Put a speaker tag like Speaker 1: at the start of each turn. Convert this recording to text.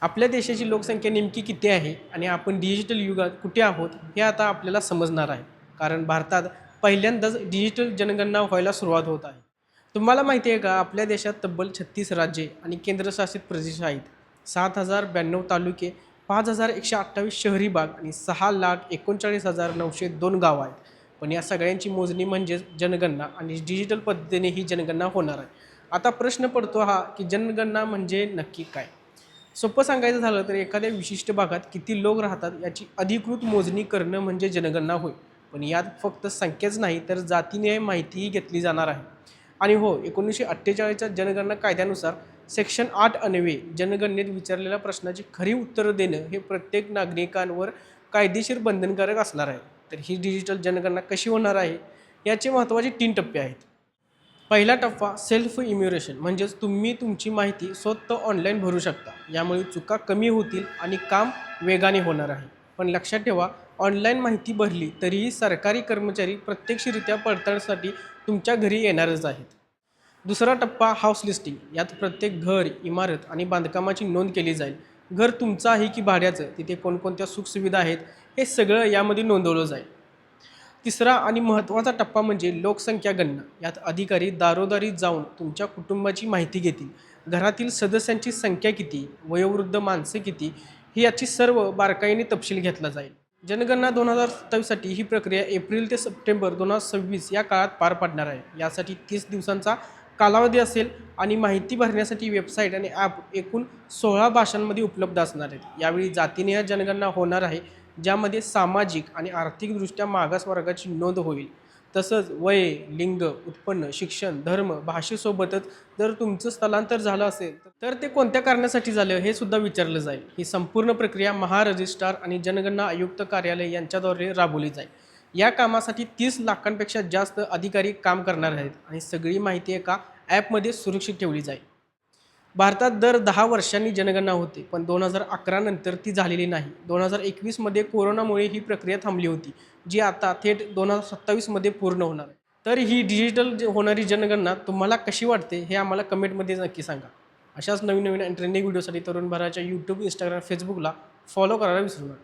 Speaker 1: आपल्या देशाची लोकसंख्या नेमकी किती आहे आणि आपण डिजिटल युगात कुठे आहोत हे आता आपल्याला समजणार आहे. कारण भारतात पहिल्यांदाच डिजिटल जनगणना व्हायला सुरुवात होत आहे. तुम्हाला माहिती आहे का आपल्या देशात तब्बल 36 राज्ये आणि केंद्रशासित प्रदेश आहेत. 7,092 तालुके, 5,128 शहरी भाग आणि 6,39,902 गावं आहेत. पण या सगळ्यांची मोजणी म्हणजेच जनगणना आणि डिजिटल पद्धतीने ही जनगणना होणार आहे. आता प्रश्न पडतो हा की जनगणना म्हणजे नक्की काय? सोपं सांगायचं झालं तर एखाद्या विशिष्ट भागात किती लोक राहतात याची अधिकृत मोजणी करणं म्हणजे जनगणना होय. पण यात फक्त संख्याच नाही तर जातीने माहितीही घेतली जाणार आहे. आणि हो, 1948च्या जनगणना कायद्यानुसार सेक्शन 8 अन्वये जनगणनेत विचारलेल्या प्रश्नाची खरी उत्तरं देणं हे प्रत्येक नागरिकांवर कायदेशीर बंधनकारक असणार आहे. तर ही डिजिटल जनगणना कशी होणार आहे याचे महत्त्वाचे 3 टप्पे आहेत. पहिला टप्पा सेल्फ इम्युरेशन म्हणजेच तुम्ही तुमची माहिती स्वतः ऑनलाईन भरू शकता. यामुळे चुका कमी होतील आणि काम वेगाने होणार आहे. पण लक्षात ठेवा, ऑनलाईन माहिती भरली तरीही सरकारी कर्मचारी प्रत्यक्षरित्या पडताळणीसाठी तुमच्या घरी येणारच आहेत. दुसरा टप्पा हाऊस लिस्टिंग. यात प्रत्येक घर, इमारत आणि बांधकामाची नोंद केली जाईल. घर तुमचं आहे की भाड्याचं, तिथे कोणकोणत्या सुखसुविधा आहेत हे सगळं यामध्ये नोंदवलं जाईल. तिसरा आणि महत्त्वाचा टप्पा म्हणजे लोकसंख्या गणना. यात अधिकारी दारोदारी जाऊन तुमच्या कुटुंबाची माहिती घेतील. घरातील सदस्यांची संख्या किती, वयोवृद्ध माणसं किती, ही याची सर्व बारकाईने तपशील घेतला जाईल. जनगणना 2027साठी ही प्रक्रिया एप्रिल ते सप्टेंबर 2026 या काळात पार पडणार आहे. यासाठी 30 दिवसांचा कालावधी असेल आणि माहिती भरण्यासाठी वेबसाईट आणि ॲप एकूण 16 भाषांमध्ये उपलब्ध असणार आहेत. यावेळी जातीने जनगणना होणार आहे, ज्यामध्ये सामाजिक आणि आर्थिकदृष्ट्या मागास वर्गाची नोंद होईल. तसंच वय, लिंग, उत्पन्न, शिक्षण, धर्म, भाषेसोबतच जर तुमचं स्थलांतर झालं असेल तर ते कोणत्या कारणासाठी झालं हे सुद्धा विचारलं जाईल. ही संपूर्ण प्रक्रिया महारजिस्ट्रार आणि जनगणना आयुक्त कार्यालय यांच्याद्वारे राबवली जाईल. या कामासाठी 30 लाखांपेक्षा जास्त अधिकारी काम करणार आहेत आणि सगळी माहिती एका ॲपमध्ये सुरक्षित ठेवली जाईल. भारतात दर 10 वर्षांनी जनगणना होते, पण 2011 नंतर ती झालेली नाही. 2021मध्ये कोरोनामुळे ही प्रक्रिया थांबली होती, जी आता थेट 2027मध्ये पूर्ण होणार आहे. तर ही डिजिटल होणारी जनगणना तुम्हाला कशी वाटते हे आम्हाला कमेंटमध्ये नक्की सांगा. अशाच नवीन नवीन आणि ट्रेंडिंग व्हिडिओसाठी तरुण भारताच्या यूट्यूब, इंस्टाग्राम, फेसबुकला फॉलो करायला विसरू नका.